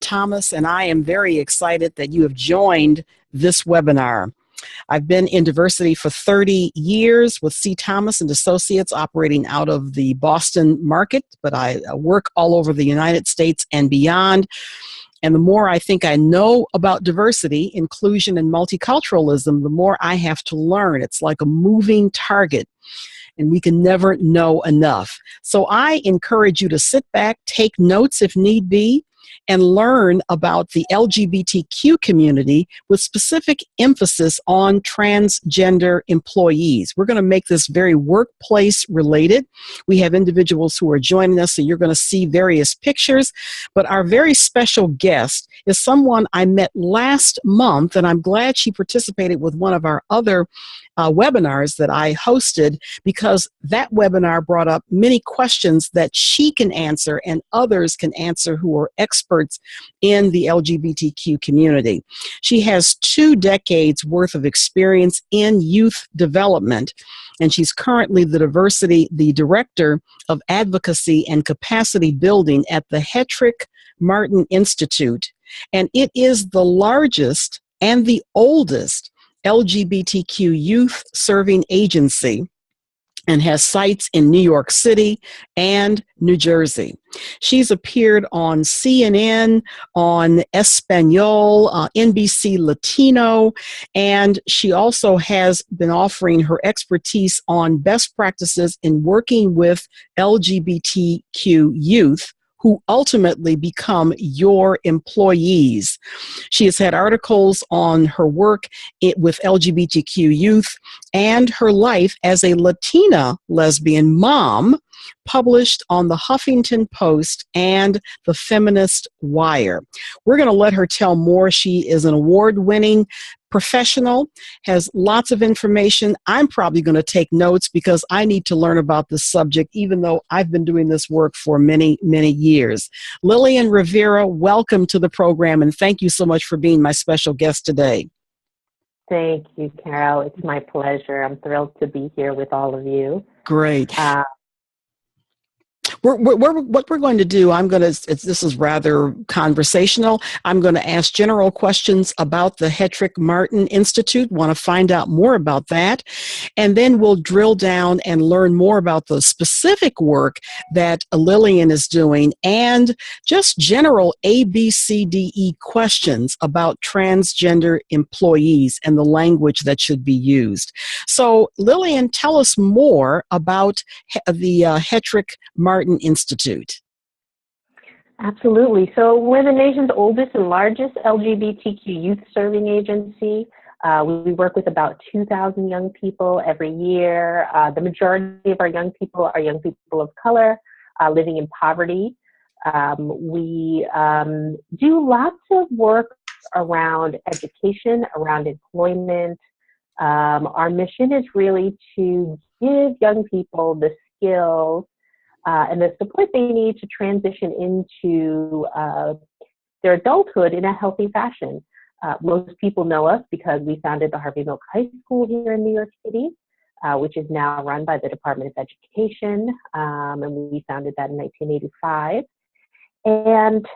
Thomas, and I am very excited that you have joined this webinar. I've been in diversity for 30 years with C. Thomas and Associates, operating out of the Boston market, but I work all over the United States and beyond. And the more I think I know about diversity, inclusion, and multiculturalism, the more I have to learn. It's like a moving target, and we can never know enough. So I encourage you to sit back, take notes if need be, and learn about the LGBTQ community with specific emphasis on transgender employees. We're going to make this very workplace related. We have individuals who are joining us, so you're going to see various pictures. But our very special guest is someone I met last month, and I'm glad she participated with one of our other webinars that I hosted, because that webinar brought up many questions that she can answer and others can answer who are experts in the LGBTQ community. She has 2 decades worth of experience in youth development, and she's currently the director of advocacy and capacity building at the Hetrick-Martin Institute. And it is the largest and the oldest LGBTQ youth serving agency, and has sites in New York City and New Jersey. She's appeared on CNN, on Espanol, NBC Latino, and she also has been offering her expertise on best practices in working with LGBTQ youth who ultimately become your employees. She has had articles on her work with LGBTQ youth and her life as a Latina lesbian mom, published on the Huffington Post and the Feminist Wire. We're going to let her tell more. She is an award-winning professional, has lots of information. I'm probably going to take notes because I need to learn about this subject, even though I've been doing this work for many, many years. Lillian Rivera, welcome to the program, and thank you so much for being my special guest today. Thank you, Carol. It's my pleasure. I'm thrilled to be here with all of you. Great. What we're going to do, this is rather conversational. I'm going to ask general questions about the Hetrick-Martin Institute, want to find out more about that, and then we'll drill down and learn more about the specific work that Lillian is doing, and just general ABCDE questions about transgender employees and the language that should be used. So, Lillian, tell us more about the Hetrick-Martin Institute. Absolutely. So we're the nation's oldest and largest LGBTQ youth serving agency. We work with about 2,000 young people every year. The majority of our young people are young people of color living in poverty. We do lots of work around education, around employment. Our mission is really to give young people the skills and the support they need to transition into their adulthood in a healthy fashion. Most people know us because we founded the Harvey Milk High School here in New York City, which is now run by the Department of Education, and we founded that in 1985. And,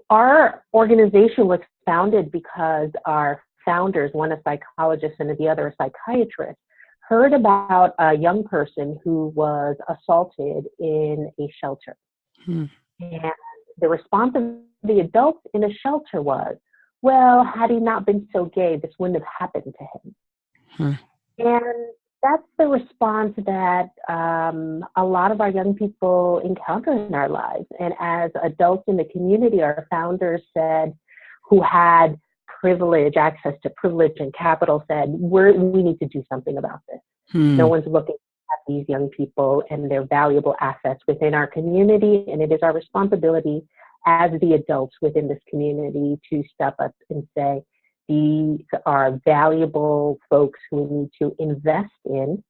our organization was founded because our founders, one a psychologist and the other a psychiatrist, heard about a young person who was assaulted in a shelter. And the response of the adults in the shelter was, well, had he not been so gay, this wouldn't have happened to him. And that's the response that a lot of our young people encounter in our lives. And as adults in the community, our founders said, who had access to privilege and capital, said, we need to do something about this. No one's looking at these young people and their valuable assets within our community, and it is our responsibility as the adults within this community to step up and say, these are valuable folks who we need to invest in,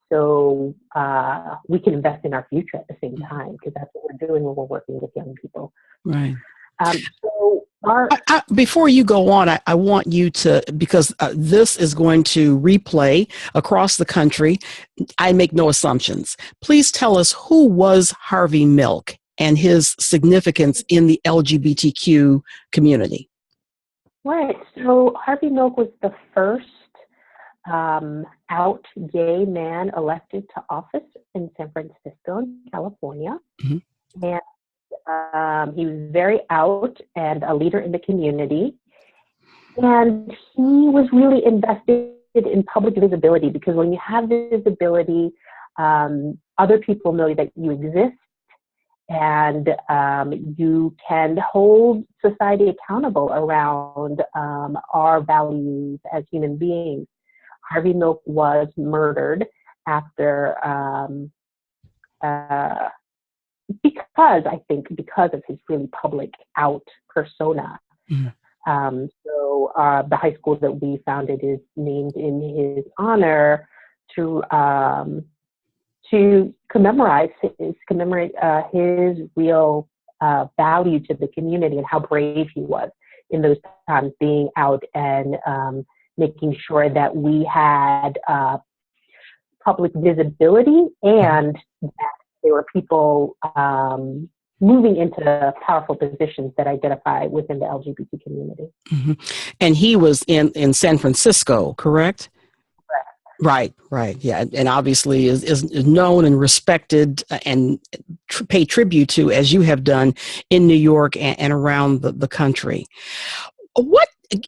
so we can invest in our future at the same time, because that's what we're doing when we're working with young people. Right. Before you go on, I want you to, because this is going to replay across the country. I make no assumptions. Please tell us, who was Harvey Milk and his significance in the LGBTQ community. Right. So Harvey Milk was the first out gay man elected to office in San Francisco, in California. Mm-hmm. And he was very out and a leader in the community. And he was really invested in public visibility, because when you have visibility, other people know that you exist, and you can hold society accountable around our values as human beings. Harvey Milk was murdered after, because of his really public out persona. Mm-hmm. So the high school that we founded is named in his honor to commemorate his real value to the community and how brave he was in those times, being out and making sure that we had public visibility, and that there were people moving into powerful positions that identify within the LGBT community. Mm-hmm. And he was in San Francisco, correct? Right. Yeah. And obviously is known and respected and pay tribute to, as you have done, in New York and around the country.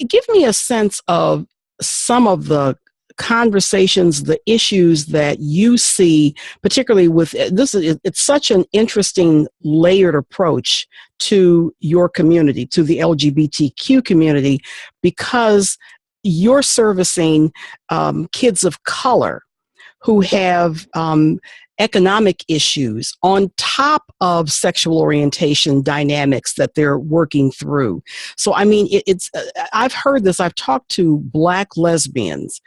Give me a sense of some of the conversations, the issues that you see, particularly with this. It's such an interesting layered approach to your community, to the LGBTQ community, because you're servicing kids of color who have economic issues on top of sexual orientation dynamics that they're working through. So, I mean, I've heard this. I've talked to Black lesbians,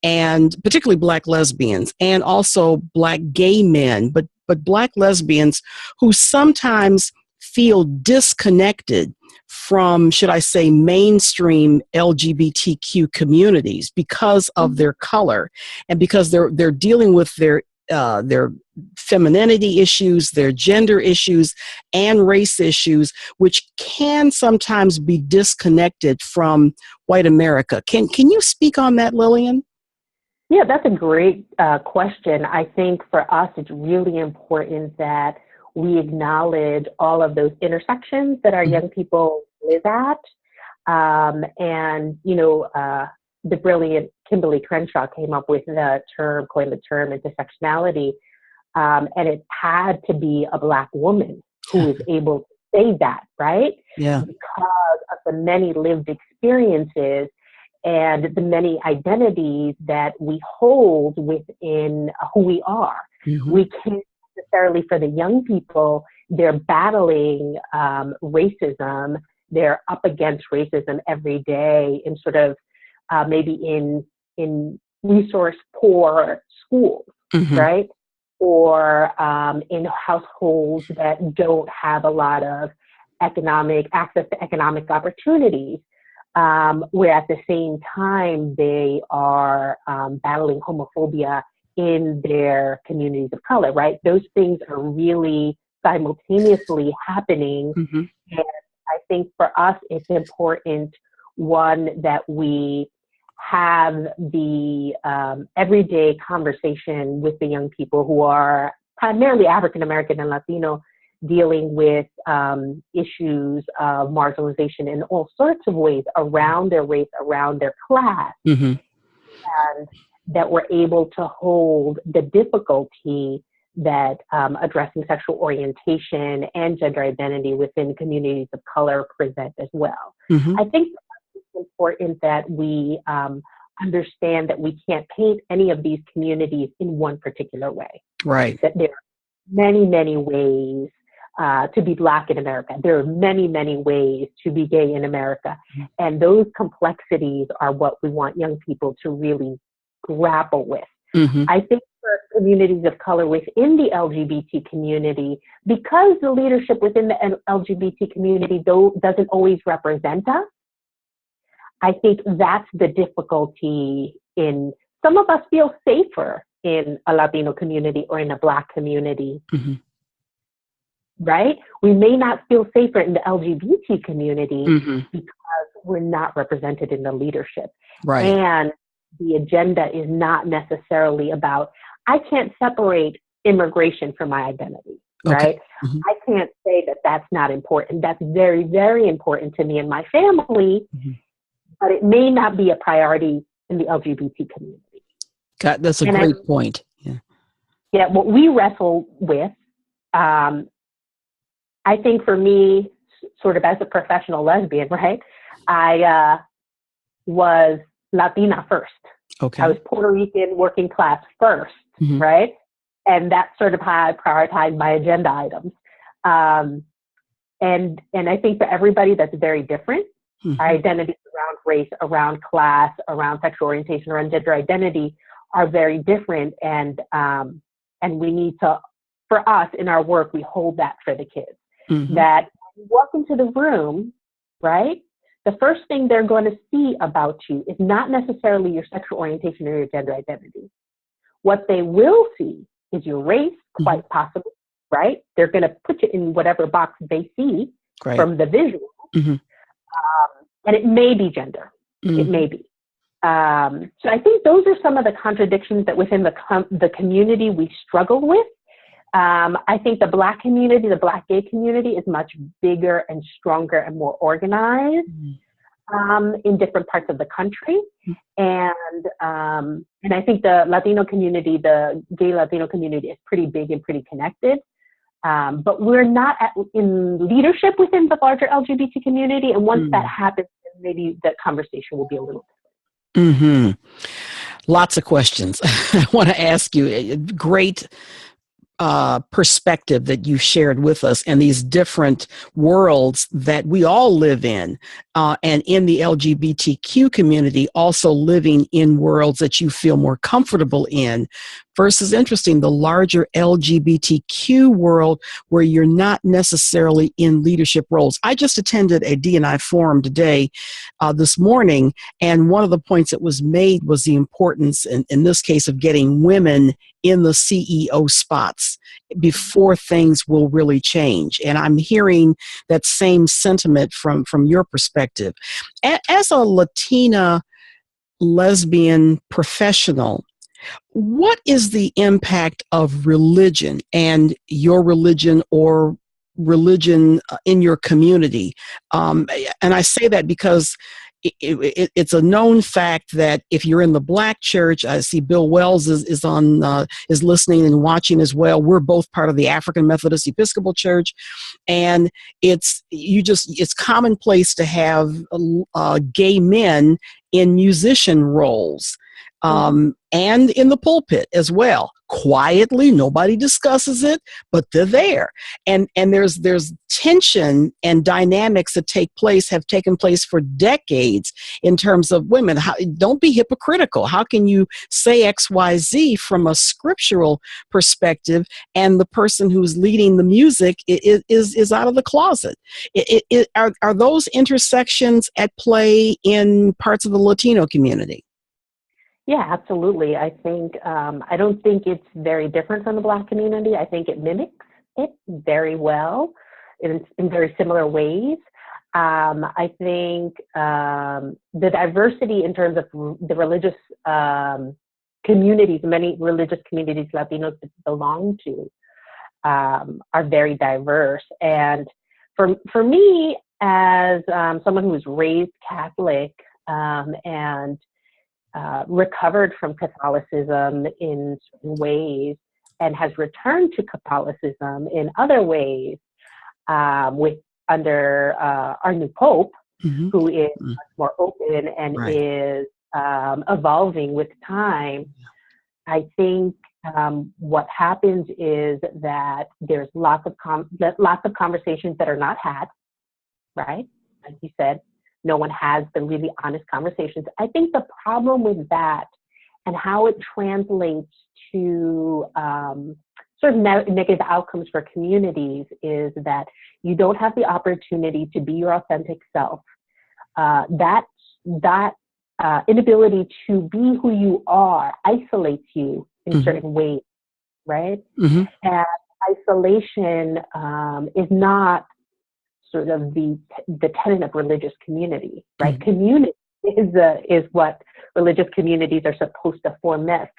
and particularly Black lesbians, and also Black gay men, but Black lesbians who sometimes feel disconnected from, should I say, mainstream LGBTQ communities because of their color, and because they're dealing with their femininity issues, their gender issues, and race issues, which can sometimes be disconnected from white America. Can you speak on that, Lillian? Yeah, that's a great question. I think for us, it's really important that we acknowledge all of those intersections that our young people live at. And, the brilliant Kimberly Crenshaw came up with coined the term intersectionality. And it had to be a Black woman who was able to say that, right? Yeah. Because of the many lived experiences and the many identities that we hold within who we are. Mm-hmm. We can't necessarily, for the young people, they're battling racism. They're up against racism every day in sort of maybe in resource poor schools, mm-hmm. right? Or in households that don't have a lot of access to economic opportunities. Where at the same time they are battling homophobia in their communities of color, right? Those things are really simultaneously happening. Mm-hmm. And I think for us, it's important, one, that we have the everyday conversation with the young people who are primarily African American and Latino, dealing with issues of marginalization in all sorts of ways around their race, around their class, mm-hmm. and that we're able to hold the difficulty that addressing sexual orientation and gender identity within communities of color present as well. Mm-hmm. I think it's important that we understand that we can't paint any of these communities in one particular way. Right. That there are many, many ways to be Black in America. There are many, many ways to be gay in America. Mm-hmm. And those complexities are what we want young people to really grapple with. Mm-hmm. I think for communities of color within the LGBT community, because the leadership within the LGBT community doesn't always represent us, I think that's the difficulty. In some of us feel safer in a Latino community or in a Black community. Mm-hmm. right? We may not feel safer in the LGBT community because we're not represented in the leadership. Right. And the agenda is not necessarily about, I can't separate immigration from my identity, right? Okay. I can't say that that's not important. That's very, very important to me and my family, but it may not be a priority in the LGBT community. That's a great point. Yeah. Yeah, what we wrestle with, I think for me, sort of as a professional lesbian, right? I was Latina first. Okay. I was Puerto Rican working class first, right? And that's sort of how I prioritize my agenda items. And I think for everybody that's very different. Our identities around race, around class, around sexual orientation, around gender identity are very different. And we need to, for us in our work, we hold that for the kids. That when you walk into the room, right, the first thing they're going to see about you is not necessarily your sexual orientation or your gender identity. What they will see is your race, quite possibly, right? They're going to put you in whatever box they see from the visual. And it may be gender. It may be. So I think those are some of the contradictions that within the community we struggle with. I think the Black community, the Black gay community is much bigger and stronger and more organized in different parts of the country. And I think the Latino community, the gay Latino community is pretty big and pretty connected. But we're not in leadership within the larger LGBT community. And once that happens, maybe the conversation will be a little different. Lots of questions I want to ask you. Great perspective that you shared with us, and these different worlds that we all live in, and in the LGBTQ community, also living in worlds that you feel more comfortable in, versus interesting, the larger LGBTQ world where you're not necessarily in leadership roles. I just attended a D&I forum today, this morning, and one of the points that was made was the importance, in this case, of getting women in the CEO spots before things will really change. And I'm hearing that same sentiment from your perspective. As a Latina lesbian professional, what is the impact of religion and your religion or religion in your community? And I say that because it's a known fact that if you're in the Black church, I see Bill Wells is listening and watching as well. We're both part of the African Methodist Episcopal Church, and it's commonplace to have gay men in musician roles. And in the pulpit as well. Quietly, nobody discusses it, but they're there. And there's tension and dynamics that have taken place for decades in terms of women. Don't be hypocritical. How can you say X, Y, Z from a scriptural perspective, and the person who's leading the music is out of the closet? Are those intersections at play in parts of the Latino community? Yeah, absolutely. I think, I don't think it's very different from the Black community. I think it mimics it very well in very similar ways. I think the diversity in terms of the religious communities, many religious communities Latinos belong to, are very diverse. And for me, as someone who was raised Catholic and recovered from Catholicism in certain ways and has returned to Catholicism in other ways under our new Pope, who is much more open and is evolving with time. I think what happens is that there's lots of conversations that are not had, right? Like you said, no one has the really honest conversations. I think the problem with that and how it translates to sort of negative outcomes for communities is that you don't have the opportunity to be your authentic self. That inability to be who you are isolates you in certain ways, right? And isolation is not sort of the tenet of religious community, right? Mm-hmm. Community is what religious communities are supposed to foment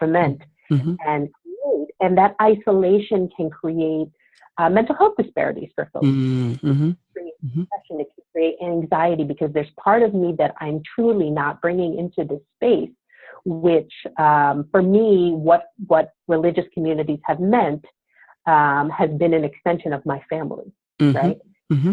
Mm-hmm. and create, and that isolation can create mental health disparities for folks. Mm-hmm. Create Mm-hmm. depression, it can create anxiety, because there's part of me that I'm truly not bringing into this space, which for me, what religious communities have meant has been an extension of my family, Mm-hmm. right? Mm-hmm.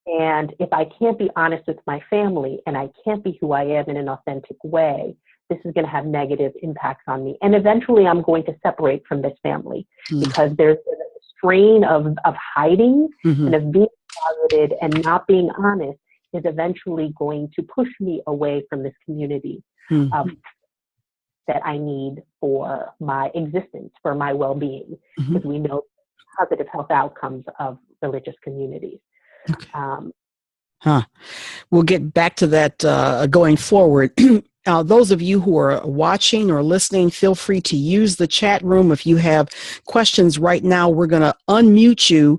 And if I can't be honest with my family and I can't be who I am in an authentic way, this is going to have negative impacts on me. And eventually I'm going to separate from this family because there's a strain of hiding and of being closeted and not being honest is eventually going to push me away from this community that I need for my existence, for my well-being, because we know positive health outcomes of religious communities. Okay. We'll get back to that going forward. Those of you who are watching or listening, feel free to use the chat room. If you have questions right now, we're going to unmute you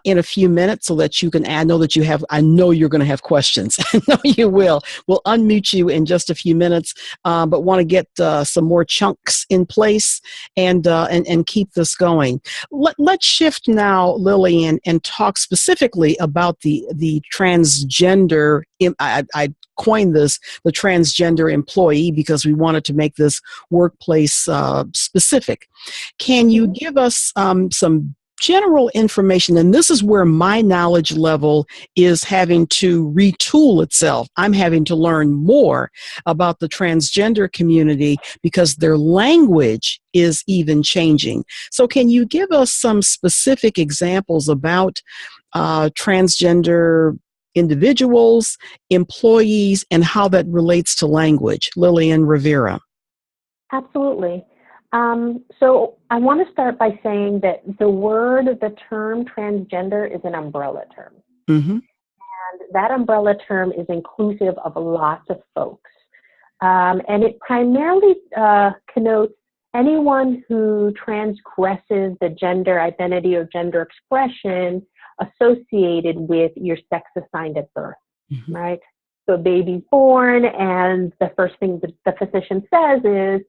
in a few minutes so that you can I know you're going to have questions. I know you will. We'll unmute you in just a few minutes, but want to get some more chunks in place and keep this going. Let's shift now, Lillian, and talk specifically about the transgender. I coined this the transgender employee because we wanted to make this workplace specific. Can you give us some general information? And this is where my knowledge level is having to retool itself. I'm having to learn more about the transgender community because their language is even changing. So can you give us some specific examples about transgender individuals, employees, and how that relates to language? Lillian Rivera. Absolutely. So I want to start by saying that the term transgender is an umbrella term. Mm-hmm. And that umbrella term is inclusive of lots of folks. And it primarily connotes anyone who transgresses the gender identity or gender expression associated with your sex assigned at birth, right? So a baby's born and the first thing the physician says is,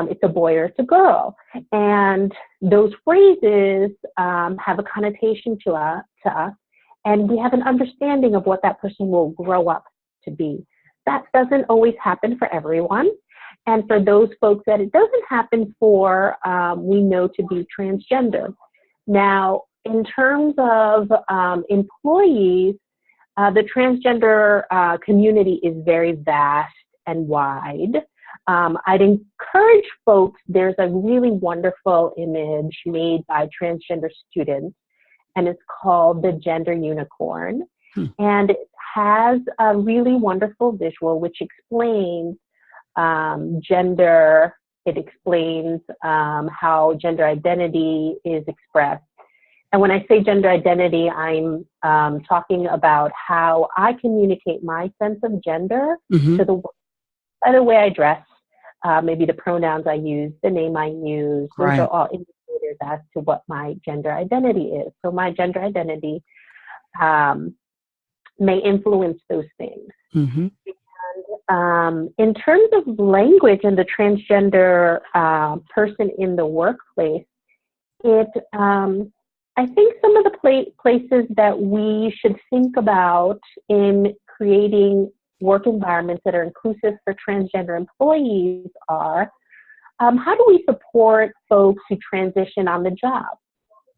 it's a boy or it's a girl. And those phrases have a connotation to us, and we have an understanding of what that person will grow up to be. That doesn't always happen for everyone. And for those folks that it doesn't happen for, we know to be transgender. Now, in terms of employees, the transgender community is very vast and wide. I'd encourage folks, there's a really wonderful image made by transgender students, and it's called the Gender Unicorn. And it has a really wonderful visual which explains gender. It explains how gender identity is expressed. And when I say gender identity, I'm talking about how I communicate my sense of gender to the world by the way I dress, maybe the pronouns I use, the name I use. Those are all indicators as to what my gender identity is. So my gender identity may influence those things. And in terms of language and the transgender person in the workplace, I think some of the places that we should think about in creating work environments that are inclusive for transgender employees are, how do we support folks who transition on the job,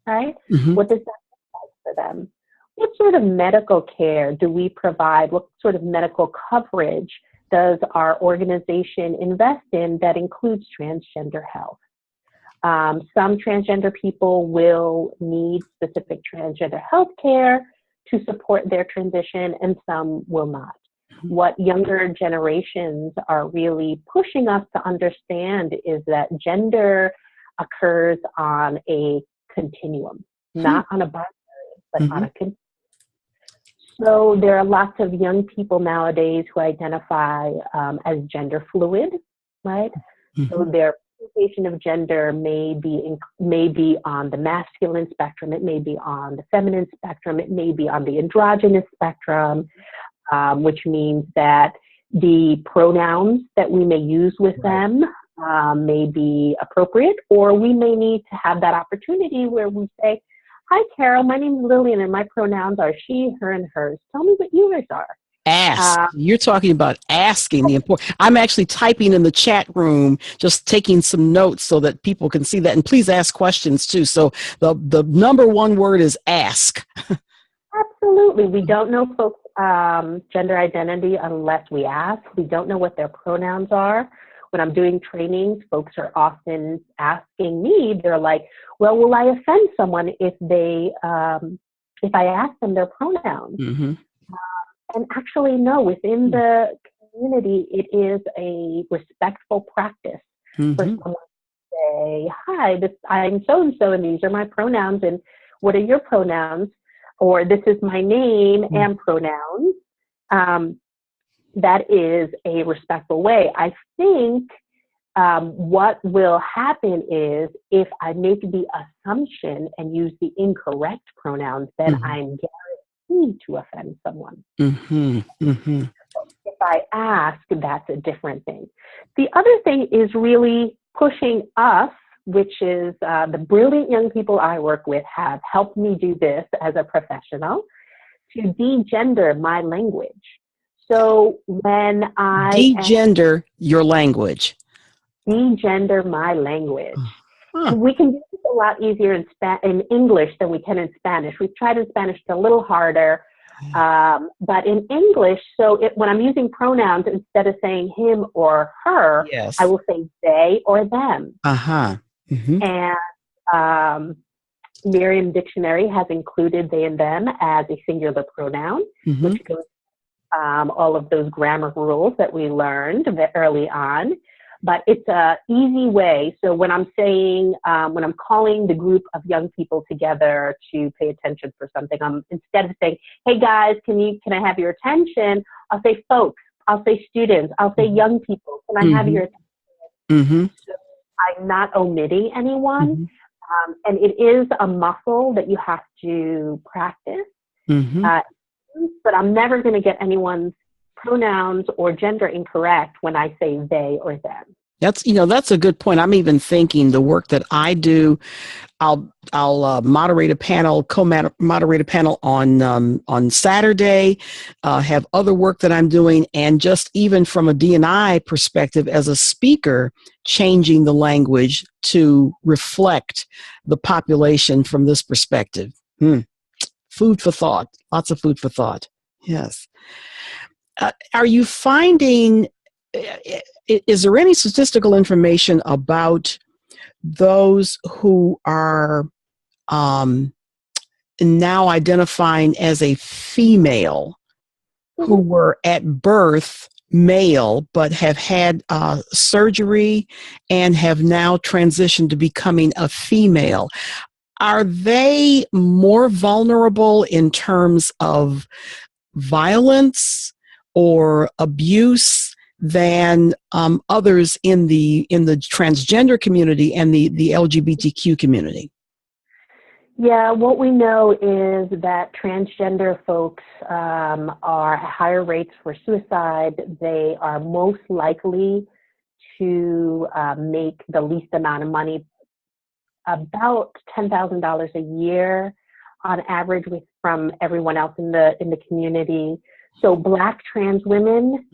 right? What does that look like for them? What sort of medical care do we provide? What sort of medical coverage does our organization invest in that includes transgender health? Some transgender people will need specific transgender health care to support their transition, and some will not. What younger generations are really pushing us to understand is that gender occurs on a continuum, not on a binary, but on a continuum. So there are lots of young people nowadays who identify as gender fluid, right? So they're representation of gender may be on the masculine spectrum, it may be on the feminine spectrum, it may be on the androgynous spectrum, which means that the pronouns that we may use with them may be appropriate, or we may need to have that opportunity where we say, "Hi, Carol, my name is Lillian, and my pronouns are she, her, and hers. Tell me what yours are." Ask. You're talking about asking the important. I'm actually typing in the chat room, just taking some notes so that people can see that. And please ask questions too. So the number one word is ask. Absolutely. We don't know folks' gender identity unless we ask. We don't know what their pronouns are. When I'm doing trainings, folks are often asking me, they're like, "Well, will I offend someone if I ask them their pronouns?" Mm-hmm. And actually, no, within the community, it is a respectful practice for someone to say, "Hi, I'm so-and-so, and these are my pronouns, and what are your pronouns?" Or "This is my name and pronouns." That is a respectful way. I think what will happen is if I make the assumption and use the incorrect pronouns, then I'm guaranteed to offend someone. If I ask, that's a different thing. The other thing is really pushing us, which is the brilliant young people I work with have helped me do this as a professional, to de-gender my language. So when I de-gender your language. De-gender my language. And we can do this a lot easier in English than we can in Spanish. We've tried in Spanish, it's a little harder. But in English, when I'm using pronouns, instead of saying him or her, I will say they or them. And Merriam Dictionary has included they and them as a singular pronoun, which goes all of those grammar rules that we learned early on. But it's an easy way. So when I'm saying, when I'm calling the group of young people together to pay attention for something, instead of saying, "Hey guys, can I have your attention?" I'll say folks, I'll say students, I'll say young people, "Can I have your attention?" So I'm not omitting anyone. And it is a muscle that you have to practice. But I'm never going to get anyone's pronouns or gender incorrect when I say they or them. That's a good point. I'm even thinking the work that I do, I'll moderate a panel, co-moderate a panel on Saturday, have other work that I'm doing, and just even from a D&I perspective as a speaker, changing the language to reflect the population from this perspective. Food for thought, lots of food for thought. Yes. Are you finding, is there any statistical information about those who are now identifying as a female, who were at birth male but have had surgery and have now transitioned to becoming a female? Are they more vulnerable in terms of violence or abuse than others in the transgender community and the LGBTQ community? Yeah, what we know is that transgender folks are at higher rates for suicide. They are most likely to make the least amount of money, about $10,000 a year on average from everyone else in the community. So Black trans women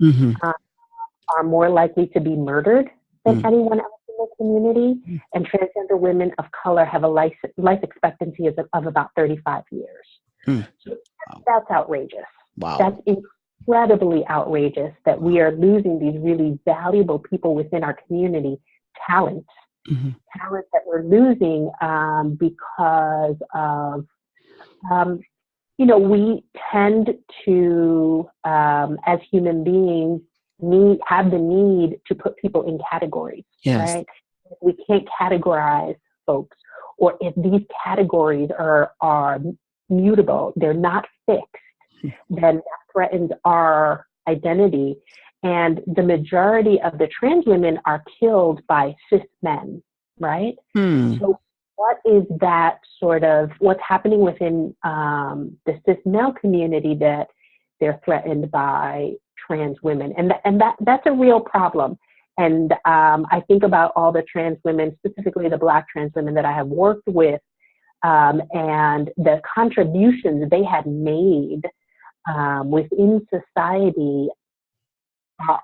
are more likely to be murdered than anyone else in the community, and transgender women of color have a life expectancy of about 35 years. So that's outrageous. Wow. That's incredibly outrageous that we are losing these really valuable people within our community, talent that we're losing because of, we tend to, as human beings, have the need to put people in categories, right? If we can't categorize folks, or if these categories are mutable, they're not fixed, then that threatens our identity. and the majority of the trans women are killed by cis men, right? So what is that sort of, what's happening within the cis male community that they're threatened by trans women? And that's a real problem. And I think about all the trans women, specifically the Black trans women that I have worked with, and the contributions they had made within society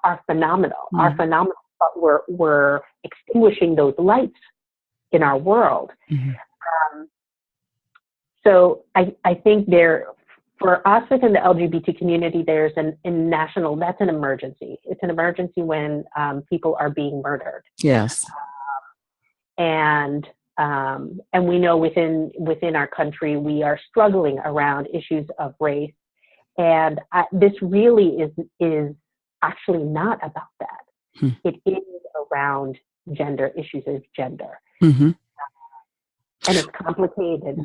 are phenomenal. Are phenomenal, but we're extinguishing those lights in our world. So I think for us within the LGBT community, there's that's an emergency. It's an emergency when people are being murdered. Yes. And we know within our country, we are struggling around issues of race. And this really is actually not about that. It is around gender, issues of gender. And it's complicated.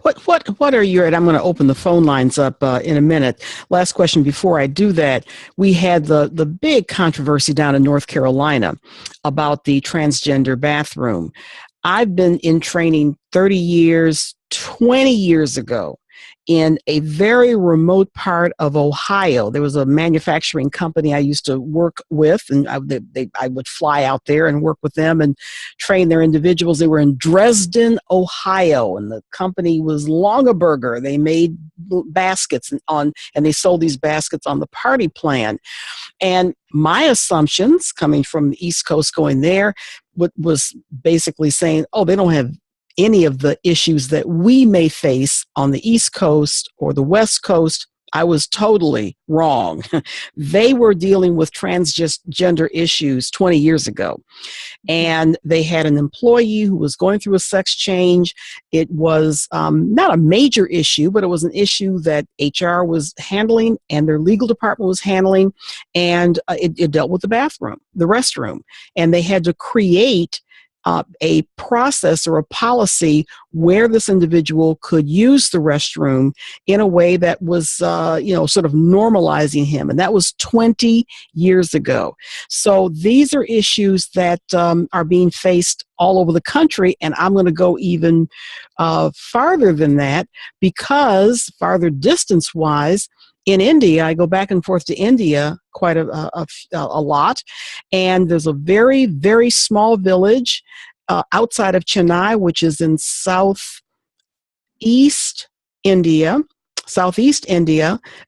What are your, and I'm going to open the phone lines up in a minute. Last question before I do that. We had the big controversy down in North Carolina about the transgender bathroom. I've been in training 30 years, 20 years ago, in a very remote part of Ohio. There was a manufacturing company I used to work with, and I would fly out there and work with them and train their individuals. They were in Dresden, Ohio, and the company was Longaberger. They made baskets and they sold these baskets on the party plan. And my assumptions coming from the East Coast going there was basically saying, oh, they don't have any of the issues that we may face on the East Coast or the West Coast. I was totally wrong. They were dealing with transgender issues 20 years ago. And they had an employee who was going through a sex change. It was not a major issue, but it was an issue that HR was handling and their legal department was handling. And it dealt with the bathroom, the restroom. And they had to create a process or a policy where this individual could use the restroom in a way that was, sort of normalizing him. And that was 20 years ago. So these are issues that are being faced all over the country. And I'm going to go even farther than that, because farther distance-wise, in India, I go back and forth to India quite a lot, and there's a very, very small village outside of Chennai, which is in southeast India,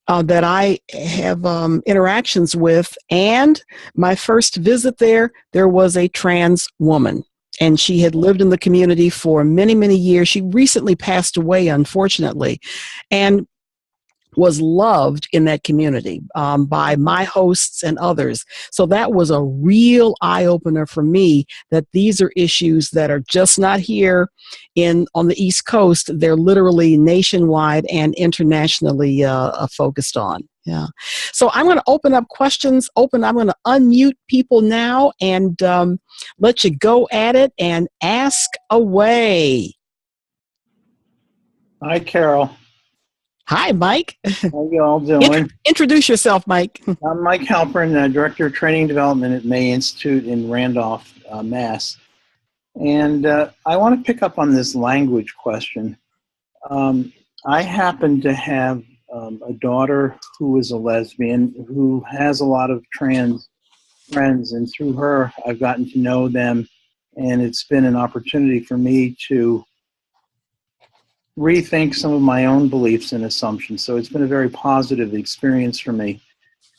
that I have interactions with. And my first visit there was a trans woman. And she had lived in the community for many, many years. She recently passed away, unfortunately. And was loved in that community by my hosts and others. So that was a real eye-opener for me, that these are issues that are just not here on the East Coast. They're literally nationwide and internationally focused on. Yeah. So I'm going to open up questions. I'm going to unmute people now and let you go at it and ask away. Hi, Carole. Hi, Mike. How you all doing? Introduce yourself, Mike. I'm Mike Halpern, Director of Training Development at May Institute in Randolph, Mass. And I want to pick up on this language question. I happen to have a daughter who is a lesbian, who has a lot of trans friends, and through her, I've gotten to know them, and it's been an opportunity for me to rethink some of my own beliefs and assumptions. So it's been a very positive experience for me.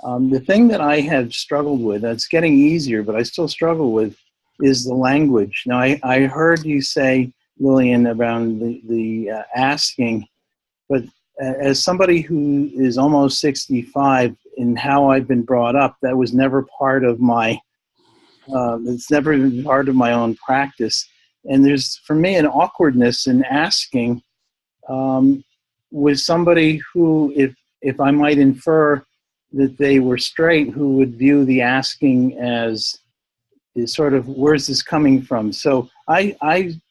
The thing that I have struggled with, it's getting easier, but I still struggle with, is the language. Now, I heard you say, Lillian, around the asking, but as somebody who is almost 65, in how I've been brought up, that was never part of my, it's never been part of my own practice. And there's, for me, an awkwardness in asking with somebody who, if I might infer that they were straight, who would view the asking as is sort of, where's this coming from? So I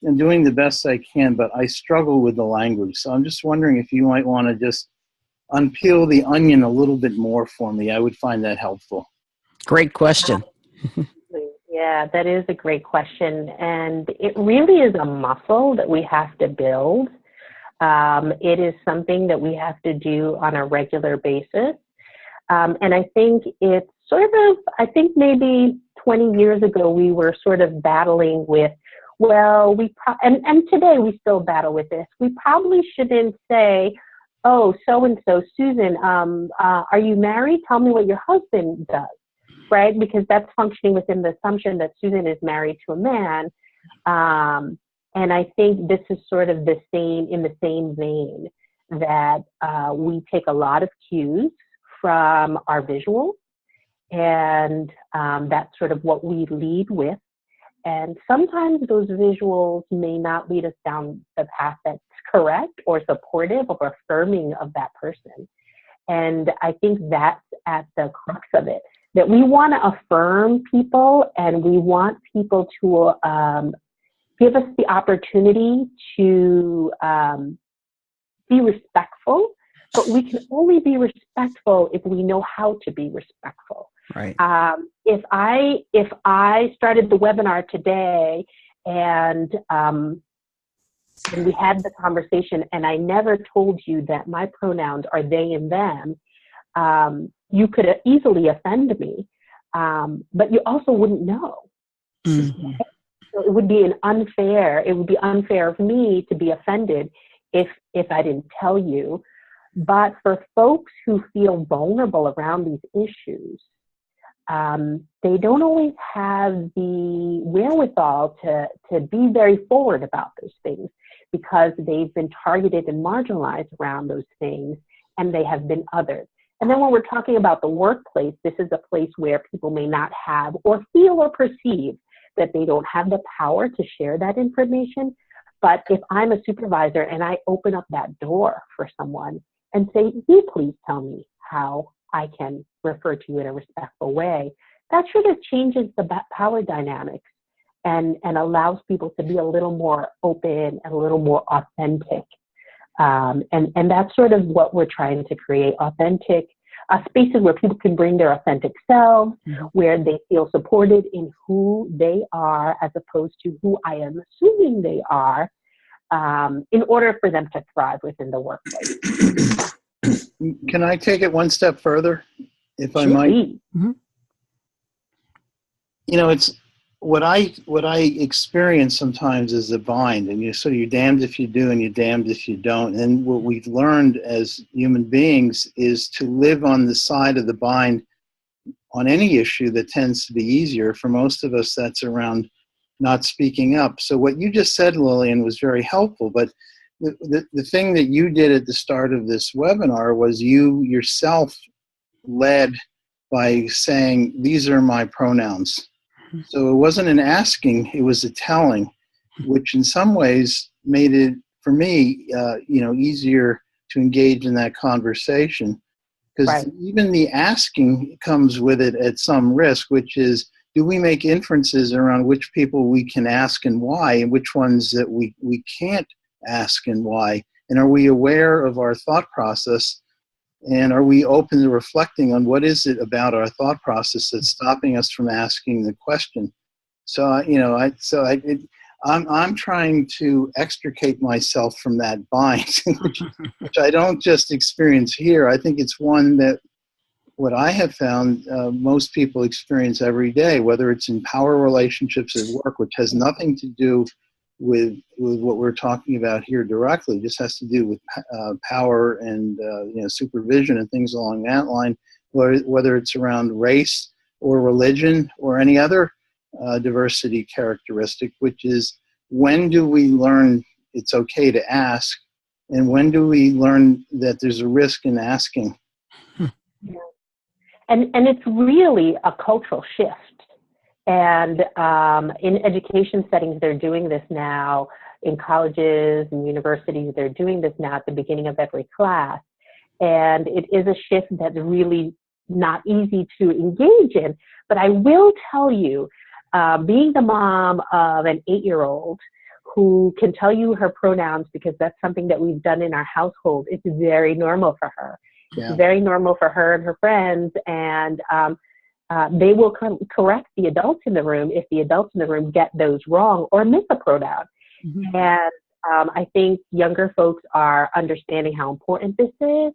am doing the best I can, but I struggle with the language. So I'm just wondering if you might want to just unpeel the onion a little bit more for me. I would find that helpful. Great question. Yeah, that is a great question. And it really is a muscle that we have to build. It is something that we have to do on a regular basis. And I think it's I think maybe 20 years ago, we were sort of battling with, well, and today we still battle with this. We probably shouldn't say, oh, so-and-so, Susan, are you married? Tell me what your husband does, right? Because that's functioning within the assumption that Susan is married to a man. And I think this is sort of in the same vein that we take a lot of cues from our visuals, and that's sort of what we lead with. And sometimes those visuals may not lead us down the path that's correct or supportive or affirming of that person. And I think that's at the crux of it, that we want to affirm people, and we want people to give us the opportunity to be respectful, but we can only be respectful if we know how to be respectful. Right. If I started the webinar today and we had the conversation and I never told you that my pronouns are they and them, you could easily offend me, but you also wouldn't know. Mm-hmm. So it would be unfair of me to be offended if I didn't tell you. But for folks who feel vulnerable around these issues, they don't always have the wherewithal to be very forward about those things, because they've been targeted and marginalized around those things, and they have been othered. And then when we're talking about the workplace, this is a place where people may not have or feel or perceive that they don't have the power to share that information. But if I'm a supervisor and I open up that door for someone and say, you please tell me how I can refer to you in a respectful way, that sort of changes the power dynamics and allows people to be a little more open and a little more authentic. And that's sort of what we're trying to create, authentic spaces where people can bring their authentic selves, where they feel supported in who they are as opposed to who I am assuming they are, in order for them to thrive within the workplace. Can I take it one step further, if I Sure. might? Mm-hmm. You know, it's what I experience sometimes is a bind, and you're damned if you do and you're damned if you don't. And what we've learned as human beings is to live on the side of the bind on any issue that tends to be easier. For most of us, that's around not speaking up. So what you just said, Lillian, was very helpful, but the thing that you did at the start of this webinar was you yourself led by saying, these are my pronouns. So it wasn't an asking, it was a telling, which in some ways made it, for me, easier to engage in that conversation. Because Right. even the asking comes with it at some risk, which is, do we make inferences around which people we can ask and why, and which ones that we can't ask and why? And are we aware of our thought process? And are we open to reflecting on what is it about our thought process that's stopping us from asking the question? So, I'm trying to extricate myself from that bind, which I don't just experience here. I think it's one that what I have found most people experience every day, whether it's in power relationships at work, which has nothing to do with what we're talking about here directly. It just has to do with power and supervision and things along that line, whether it's around race or religion or any other diversity characteristic, which is, when do we learn it's okay to ask, and when do we learn that there's a risk in asking? Yeah. And it's really a cultural shift. And in education settings, they're doing this now. In colleges and universities, they're doing this now at the beginning of every class. And it is a shift that's really not easy to engage in. But I will tell you, being the mom of an 8-year-old who can tell you her pronouns because that's something that we've done in our household, it's very normal for her. Yeah. It's very normal for her and her friends. And they will correct the adults in the room if the adults in the room get those wrong or miss a pronoun. Mm-hmm. And I think younger folks are understanding how important this is.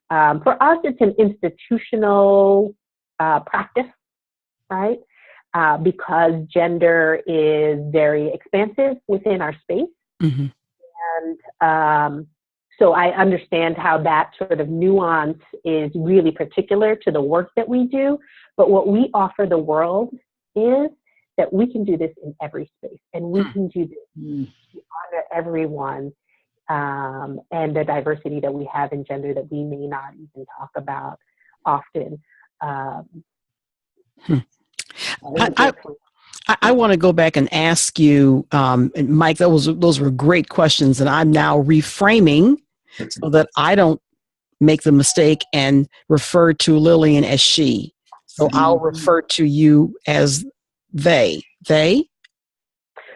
For us, it's an institutional practice, right? Because gender is very expansive within our space. Mm-hmm. And so I understand how that sort of nuance is really particular to the work that we do. But what we offer the world is that we can do this in every space, and we can do this to honor everyone and the diversity that we have in gender that we may not even talk about often. I want to go back and ask you, Mike, those were great questions, and I'm now reframing so that I don't make the mistake and refer to Lillian as she. So I'll refer to you as they. They?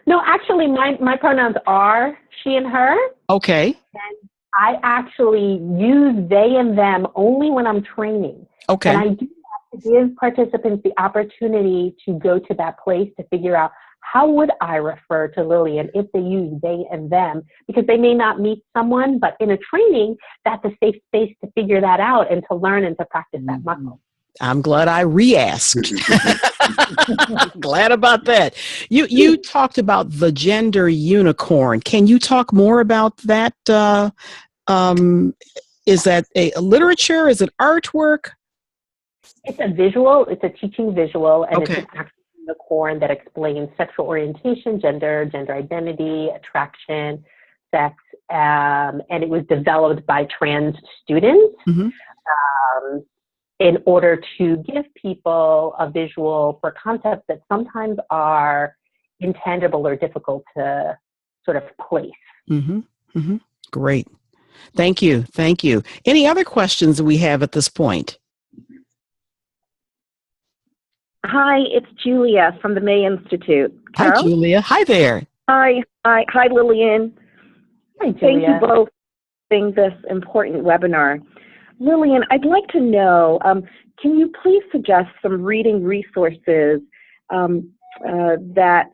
No, actually, my pronouns are she and her. Okay. And I actually use they and them only when I'm training. Okay. And I do have to give participants the opportunity to go to that place to figure out how would I refer to Lillian if they use they and them, because they may not meet someone, but in a training, that's a safe space to figure that out and to learn and to practice that muscle. I'm glad I re-asked. Glad about that. You talked about the gender unicorn. Can you talk more about that? Is that a literature? Is it artwork? It's a visual. It's a teaching visual, and okay. It's an actual unicorn that explains sexual orientation, gender identity, attraction, sex, and it was developed by trans students. Mm-hmm. In order to give people a visual for concepts that sometimes are intangible or difficult to sort of place. Mm-hmm. Mm-hmm. Great. Thank you. Thank you. Any other questions that we have at this point? Hi, it's Julia from the May Institute. Carole? Hi, Julia. Hi there. Hi, Lillian. Hi, Julia. Thank you both for doing this important webinar. Lillian, I'd like to know, can you please suggest some reading resources that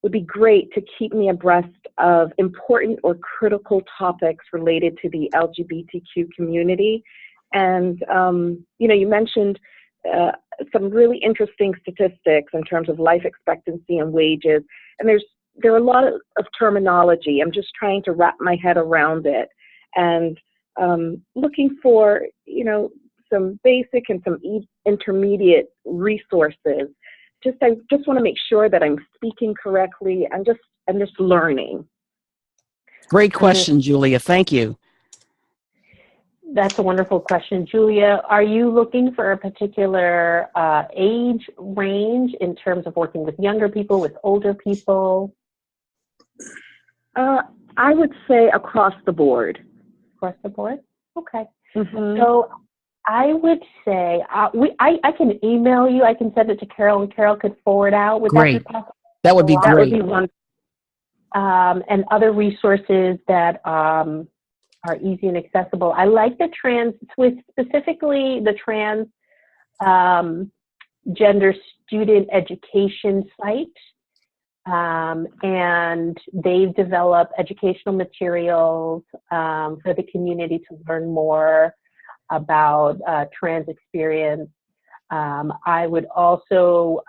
would be great to keep me abreast of important or critical topics related to the LGBTQ community? And, you mentioned some really interesting statistics in terms of life expectancy and wages. And there are a lot of terminology. I'm just trying to wrap my head around it. And looking for, some basic and some intermediate resources. I just want to make sure that I'm speaking correctly. I'm just learning. Great question, Julia. Thank you. That's a wonderful question. Julia, are you looking for a particular age range in terms of working with younger people, with older people? I would say across the board. Across the board? Okay. Mm-hmm. So I would say I can email you. I can send it to Carole, and Carole could forward out. Would great. that be possible? That would be great. That would be one. And other resources that are easy and accessible. I like the specifically the trans gender student education site. And they've developed educational materials for the community to learn more about trans experience. I would also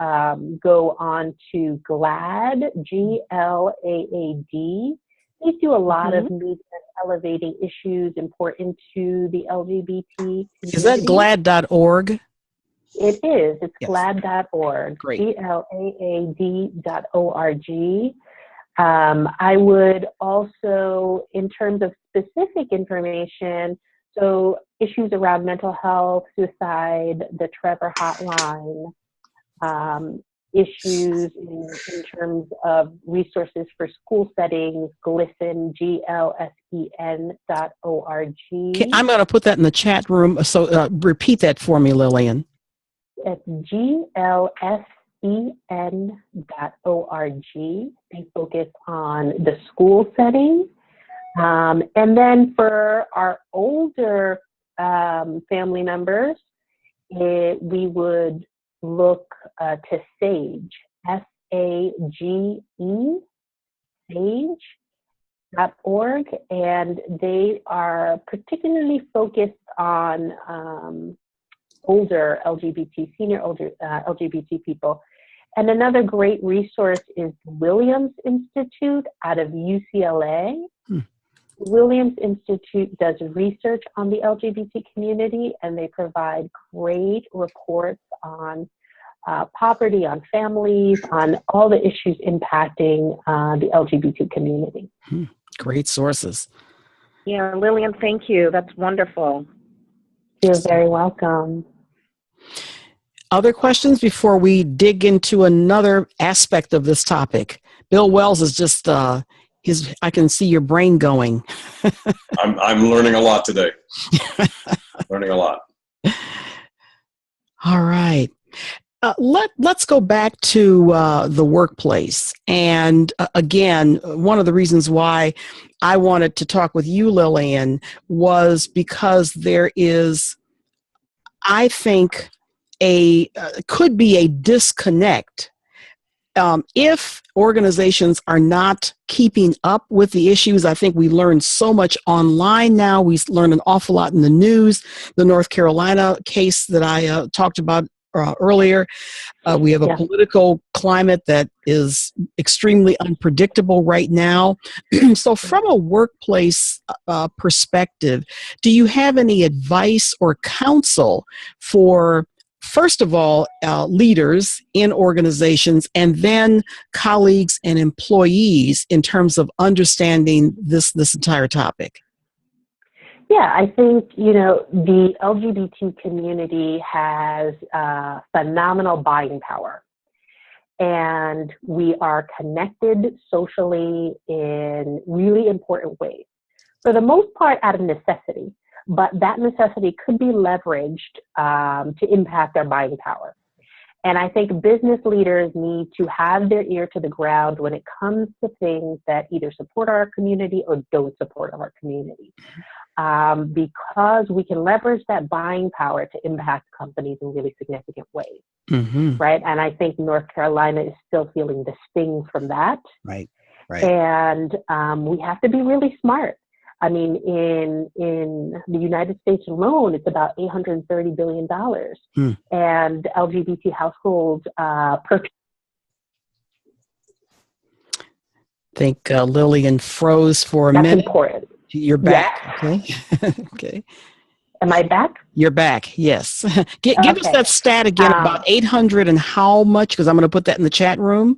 go on to GLAAD, G-L-A-A-D. They do a lot of media elevating issues important to the LGBT community. Is that GLAAD.org? It is. It's yes. GLAAD.org. Great. GLAAD.org. I would also, in terms of specific information, so issues around mental health, suicide, the Trevor Hotline, issues in terms of resources for school settings, GLSEN, GLSEN.org. I'm going to put that in the chat room. So repeat that for me, Lillian. It's GLSEN.org. They focus on the school setting. And then for our older family members, we would look to SAGE, SAGE, SAGE.org, and they are particularly focused on senior older LGBT people. And another great resource is the Williams Institute out of UCLA. Williams Institute does research on the LGBT community, and they provide great reports on poverty, on families, on all the issues impacting the LGBT community. Great sources. Yeah, Lillian, thank you. That's wonderful. You're very welcome. Other questions before we dig into another aspect of this topic? Bill Wells is just, I can see your brain going. I'm learning a lot today. Learning a lot. All right. Let's go back to the workplace. And again, one of the reasons why I wanted to talk with you, Lillian, was because there is, I think, could be a disconnect if organizations are not keeping up with the issues. I think we learn so much online now. We learn an awful lot in the news. The North Carolina case that I talked about earlier. We have a political climate that is extremely unpredictable right now. So from a workplace perspective, do you have any advice or counsel for, first of all, leaders in organizations, and then colleagues and employees in terms of understanding this entire topic? Yeah, I think, the LGBT community has phenomenal buying power, and we are connected socially in really important ways. For the most part, out of necessity, but that necessity could be leveraged to impact our buying power. And I think business leaders need to have their ear to the ground when it comes to things that either support our community or don't support our community. Because we can leverage that buying power to impact companies in really significant ways, right? And I think North Carolina is still feeling the sting from that. Right. And we have to be really smart. I mean, in the United States alone, it's about $830 billion. And LGBT households purchase. I think Lillian froze for a minute. That's important. You're back. Yeah. Okay. Okay. Am I back? You're back. Yes. Give us that stat again, about 800 and how much, because I'm going to put that in the chat room.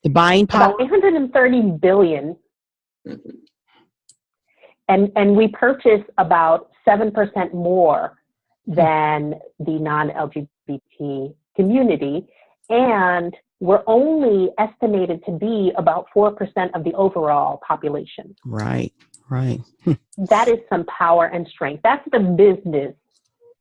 The buying power. About 830 billion. And we purchase about 7% more than the non-LGBT community. And we're only estimated to be about 4% of the overall population. Right. That is some power and strength. That's the business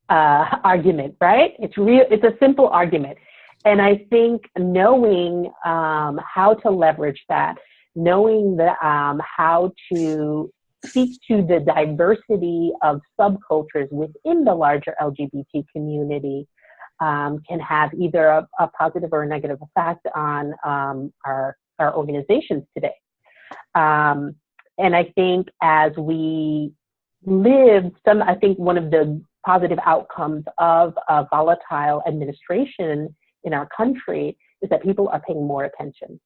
argument, right? It's a simple argument. And I think knowing how to leverage that, knowing how to speak to the diversity of subcultures within the larger LGBT community can have either a positive or a negative effect on our organizations today. And I think as we live, I think one of the positive outcomes of a volatile administration in our country is that people are paying more attention.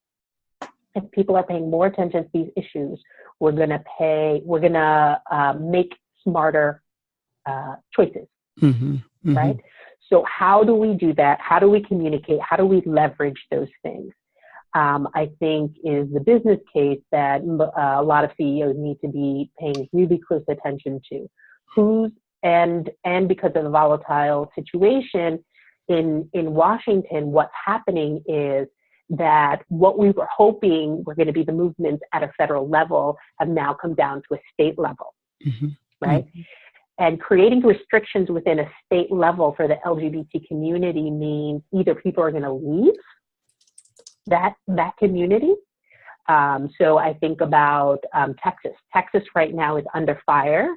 If people are paying more attention to these issues, we're going to make smarter choices, right? So how do we do that? How do we communicate? How do we leverage those things? I think is the business case that a lot of CEOs need to be paying really close attention to. And because of the volatile situation in Washington, what's happening is that what we were hoping were going to be the movements at a federal level have now come down to a state level, right? And creating restrictions within a state level for the LGBT community means either people are going to leave that community. So I think about Texas. Texas right now is under fire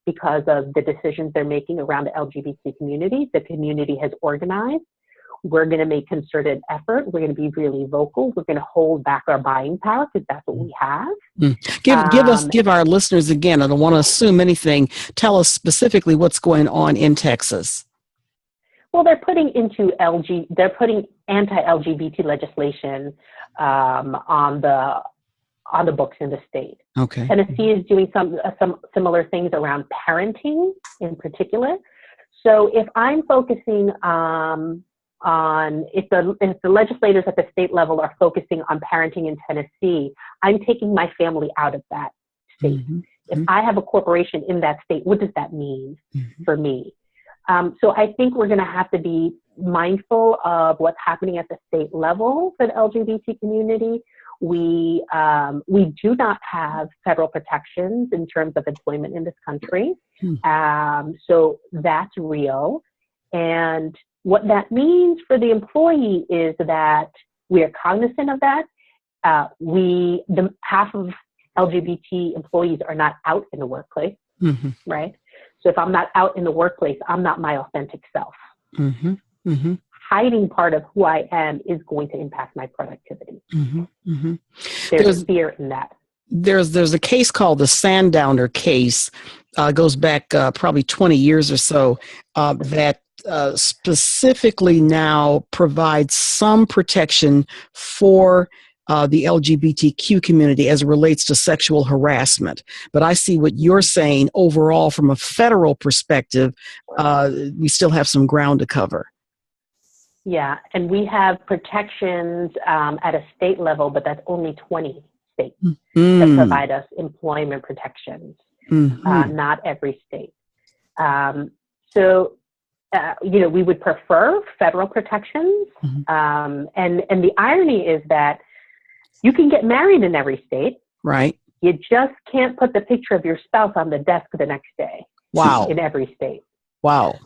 because of the decisions they're making around the LGBT community. The community has organized. We're going to make concerted effort. We're going to be really vocal. We're going to hold back our buying power because that's what we have. Give our listeners again. I don't want to assume anything. Tell us specifically what's going on in Texas. Well, they're putting anti-LGBT legislation on the books in the state. Okay. Tennessee is doing some similar things around parenting in particular. So if I'm focusing if the legislators at the state level are focusing on parenting in Tennessee, I'm taking my family out of that state. Mm-hmm. If I have a corporation in that state, what does that mean for me? So I think we're going to have to be mindful of what's happening at the state level for the LGBT community. We do not have federal protections in terms of employment in this country. So that's real. And what that means for the employee is that we are cognizant of that. Half of LGBT employees are not out in the workplace, right? So if I'm not out in the workplace, I'm not my authentic self. Hiding part of who I am is going to impact my productivity. There's fear in that. There's a case called the Sundowner case, goes back probably 20 years or so, that specifically now provides some protection for the LGBTQ community as it relates to sexual harassment. But I see what you're saying overall from a federal perspective, we still have some ground to cover. Yeah, and we have protections at a state level, but that's only 20 states that provide us employment protections, not every state. We would prefer federal protections. And the irony is that you can get married in every state. Right. You just can't put the picture of your spouse on the desk the next day. Wow. In every state. Wow.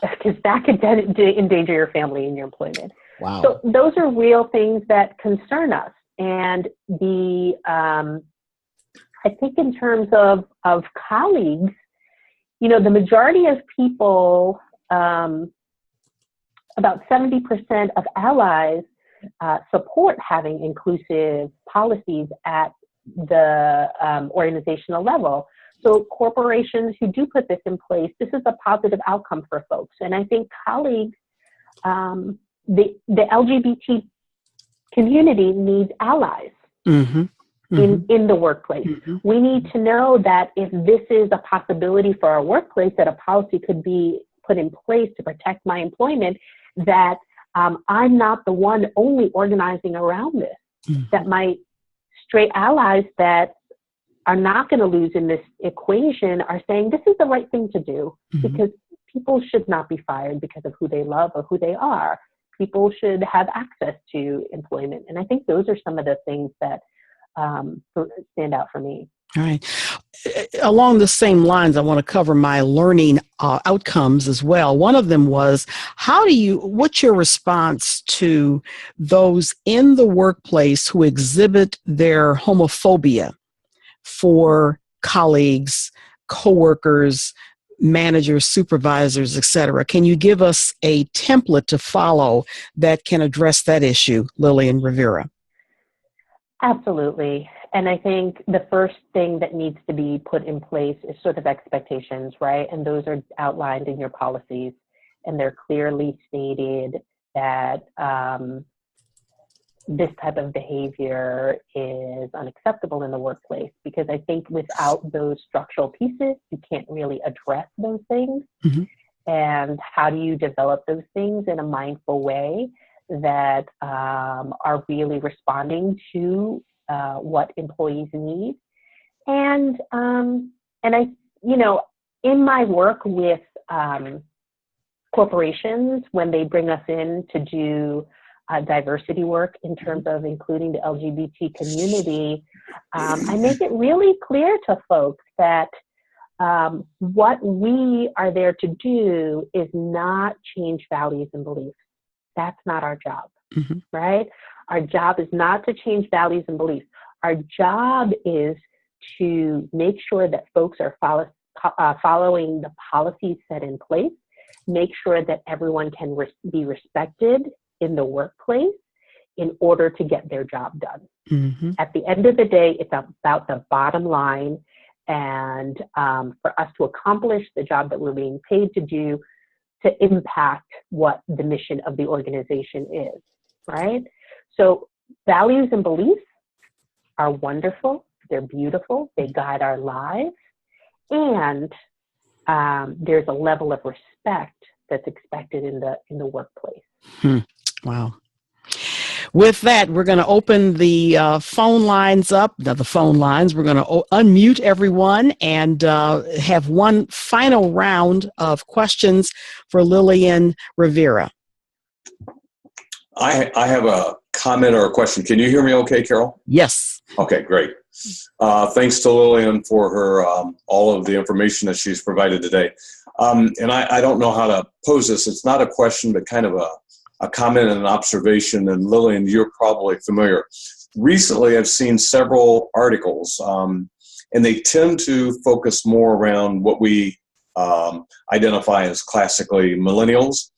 Because that could endanger your family and your employment. Wow. So those are real things that concern us. And I think in terms of colleagues, the majority of people, about 70% of allies support having inclusive policies at the organizational level. So corporations who do put this in place, this is a positive outcome for folks. And I think colleagues, the LGBT community needs allies in the workplace. We need to know that if this is a possibility for our workplace, that a policy could be put in place to protect my employment, that I'm not the one only organizing around this, that my straight allies that are not going to lose in this equation are saying this is the right thing to do, because people should not be fired because of who they love or who they are. People should have access to employment. And I think those are some of the things that stand out for me. All right. Along the same lines, I want to cover my learning outcomes as well. One of them was, what's your response to those in the workplace who exhibit their homophobia for colleagues, coworkers, managers, supervisors, etc.? Can you give us a template to follow that can address that issue, Lillian Rivera? Absolutely. And I think the first thing that needs to be put in place is sort of expectations, right? And those are outlined in your policies, and they're clearly stated that this type of behavior is unacceptable in the workplace, because I think without those structural pieces, you can't really address those things. And how do you develop those things in a mindful way that are really responding to what employees need? And I, in my work with corporations, when they bring us in to do diversity work in terms of including the LGBT community, I make it really clear to folks that what we are there to do is not change values and beliefs. That's not our job, right? Our job is not to change values and beliefs. Our job is to make sure that folks are following the policies set in place, make sure that everyone can be respected in the workplace in order to get their job done. Mm-hmm. At the end of the day, it's about the bottom line. And for us to accomplish the job that we're being paid to do, to impact what the mission of the organization is, right? So values and beliefs are wonderful. They're beautiful. They guide our lives. And there's a level of respect that's expected in the workplace. Wow. With that, we're going to open the phone lines up. Now, the phone lines, we're going to unmute everyone and have one final round of questions for Lillian Rivera. I have a comment or a question. Can you hear me okay, Carole? Yes. Okay, great. Thanks to Lillian for her all of the information that she's provided today. And I don't know how to pose this. It's not a question, but kind of a comment and an observation. And Lillian, you're probably familiar. Recently, I've seen several articles, and they tend to focus more around what we identify as classically millennials,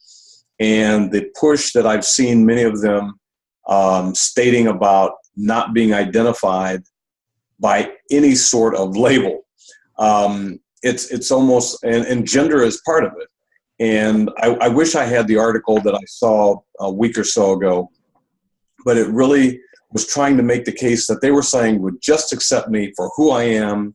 and the push that I've seen many of them stating about not being identified by any sort of label. It's almost, and gender is part of it. And I wish I had the article that I saw a week or so ago, but it really was trying to make the case that they were saying, would just accept me for who I am,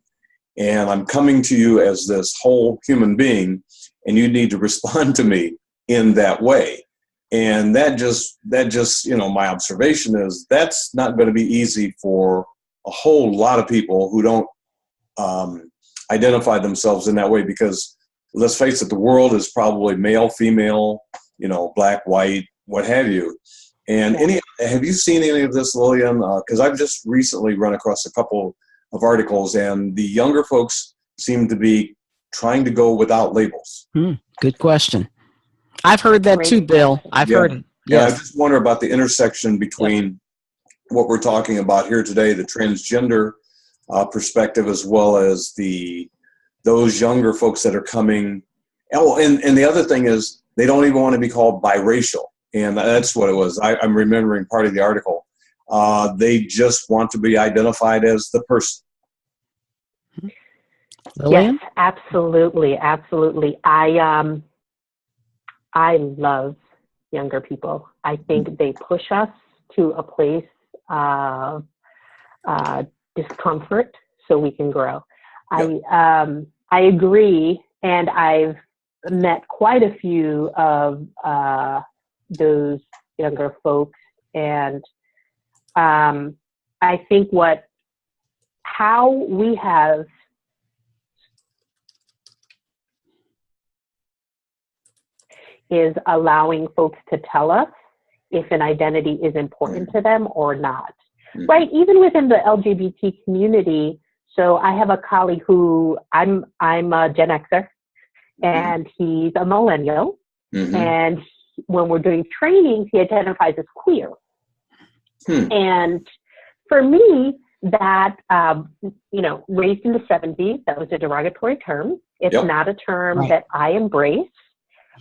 and I'm coming to you as this whole human being, and you need to respond to me in that way. And that just, my observation is that's not going to be easy for a whole lot of people who don't identify themselves in that way, because let's face it, the world is probably male, female, black, white, what have you. And have you seen any of this, Lillian? Because I've just recently run across a couple of articles, and the younger folks seem to be trying to go without labels. Good question. I've heard that too, Bill. I've heard it. Yes. Yeah, I just wonder about the intersection between what we're talking about here today, the transgender perspective, as well as those younger folks that are coming. Oh, and the other thing is they don't even want to be called biracial. And that's what it was. I'm remembering part of the article. They just want to be identified as the person. Lillian? Yes, absolutely. Absolutely. I love younger people. I think they push us to a place of discomfort so we can grow. Yep. I agree, and I've met quite a few of those younger folks, and I think how we have is allowing folks to tell us if an identity is important to them or not, right? Even within the LGBT community. So I have a colleague who I'm a Gen Xer, and he's a millennial. And when we're doing trainings, he identifies as queer. And for me, that, raised in the 70s, that was a derogatory term. It's not a term that I embrace.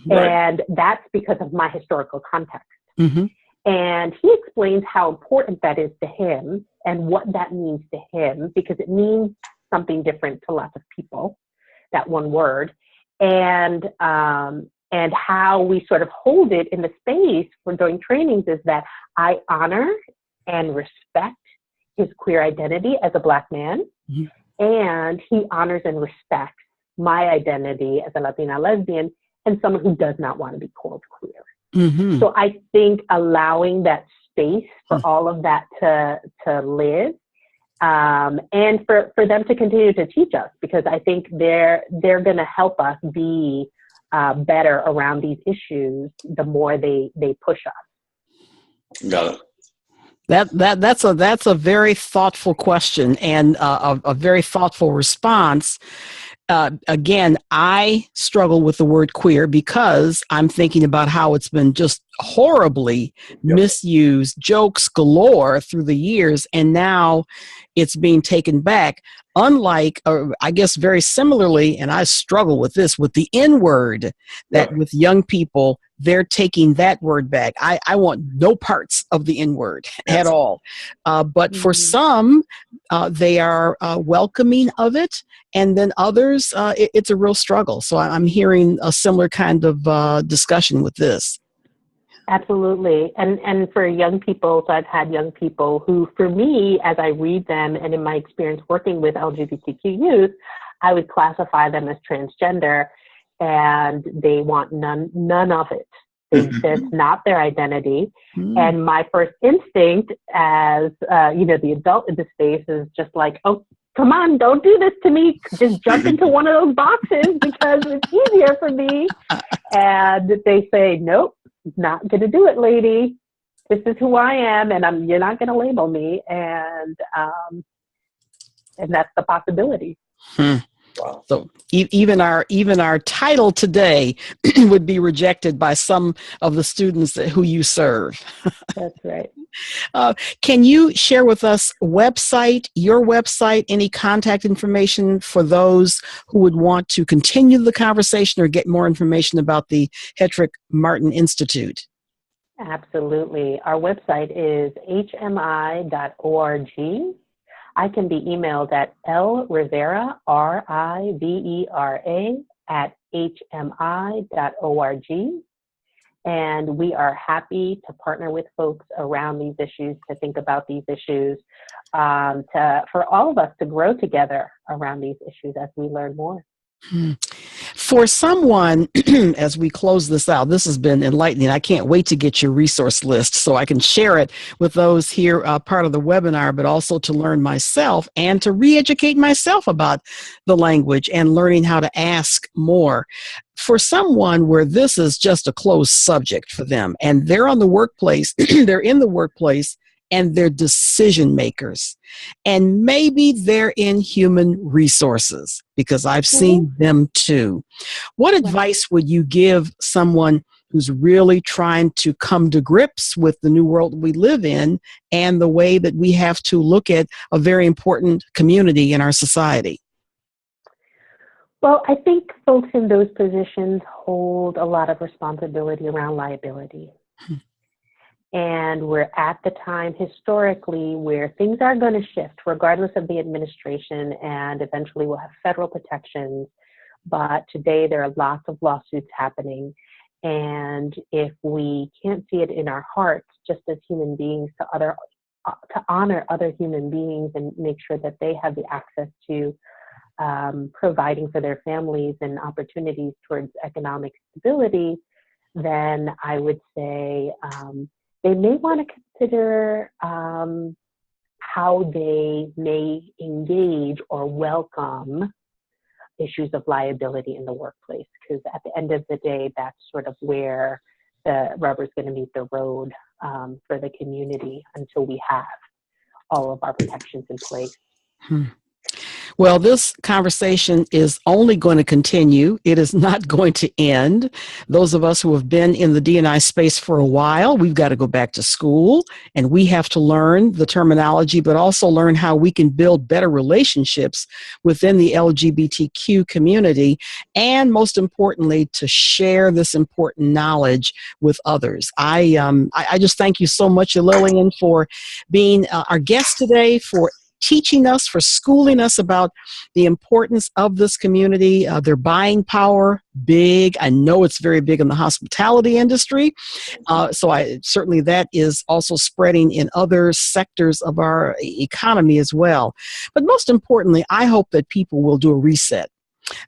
And that's because of my historical context. And he explains how important that is to him and what that means to him, because it means something different to lots of people, that one word. And how we sort of hold it in the space for doing trainings is that I honor and respect his queer identity as a Black man, and he honors and respects my identity as a Latina lesbian and someone who does not want to be called queer. So I think allowing that space for all of that to live, and for them to continue to teach us, because I think they're going to help us be better around these issues the more they push us. Got it. That's a very thoughtful question and a very thoughtful response. Again, I struggle with the word queer because I'm thinking about how it's been just horribly misused, jokes galore through the years, and now it's being taken back. unlike, or I guess very similarly, and I struggle with this, with the N word, that with young people, they're taking that word back. I want no parts of the N word at all. But for some, they are welcoming of it. And then others, it's a real struggle. So I'm hearing a similar kind of discussion with this. Absolutely. And for young people, so I've had young people who, for me, as I read them and in my experience working with LGBTQ youth, I would classify them as transgender, and they want none of it. That's not their identity. And my first instinct as, the adult in the space is just like, oh, come on, don't do this to me. Just jump into one of those boxes because it's easier for me. And they say, nope, not going to do it, lady. This is who I am, and you're not going to label me. And that's the possibility. Wow. So even our title today would be rejected by some of the students who you serve. That's right. Can you share with us your website, any contact information for those who would want to continue the conversation or get more information about the Hetrick-Martin Institute? Absolutely. Our website is hmi.org. I can be emailed at lrivera, RIVERA, @hmi.org. And we are happy to partner with folks around these issues, to think about these issues, for all of us to grow together around these issues as we learn more. For someone, as we close this out, this has been enlightening. I can't wait to get your resource list so I can share it with those here part of the webinar, but also to learn myself and to re-educate myself about the language and learning how to ask more. For someone where this is just a closed subject for them and they're on the workplace, they're in the workplace, and they're decision makers. And maybe they're in human resources, because I've seen them too. What advice would you give someone who's really trying to come to grips with the new world we live in and the way that we have to look at a very important community in our society? Well, I think folks in those positions hold a lot of responsibility around liability. And we're at the time historically where things are going to shift regardless of the administration, and eventually we'll have federal protections. But today there are lots of lawsuits happening. And if we can't see it in our hearts, just as human beings, to honor other human beings and make sure that they have the access to providing for their families and opportunities towards economic stability, then I would say they may want to consider how they may engage or welcome issues of liability in the workplace, because at the end of the day, that's sort of where the rubber's going to meet the road for the community until we have all of our protections in place. Well, this conversation is only going to continue. It is not going to end. Those of us who have been in the D&I space for a while, we've got to go back to school, and we have to learn the terminology, but also learn how we can build better relationships within the LGBTQ community, and most importantly, to share this important knowledge with others. I just thank you so much, Lillian, for being our guest today, for teaching us, for schooling us about the importance of this community, their buying power, big. I know it's very big in the hospitality industry. Certainly that is also spreading in other sectors of our economy as well. But most importantly, I hope that people will do a reset,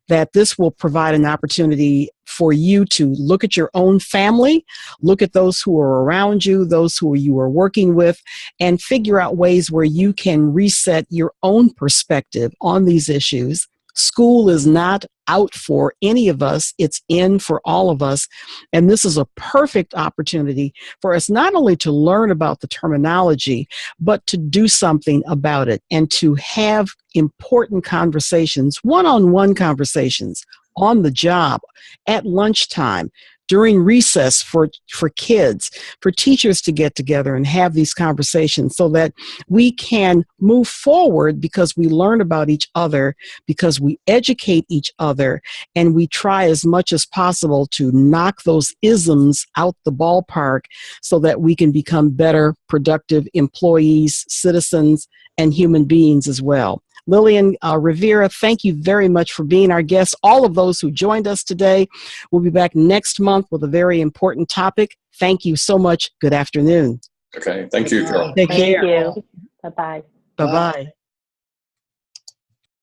that this will provide an opportunity for you to look at your own family, look at those who are around you, those who you are working with, and figure out ways where you can reset your own perspective on these issues. School is not out for any of us. It's in for all of us. And this is a perfect opportunity for us not only to learn about the terminology, but to do something about it and to have important conversations, one-on-one conversations, on the job, at lunchtime, during recess for kids, for teachers to get together and have these conversations so that we can move forward because we learn about each other, because we educate each other, and we try as much as possible to knock those isms out the ballpark so that we can become better, productive employees, citizens, and human beings as well. Lillian Rivera, thank you very much for being our guest. All of those who joined us today, we'll be back next month with a very important topic. Thank you so much. Good afternoon. Okay, thank you, Carole. Take care. Thank you. Bye-bye. Bye-bye.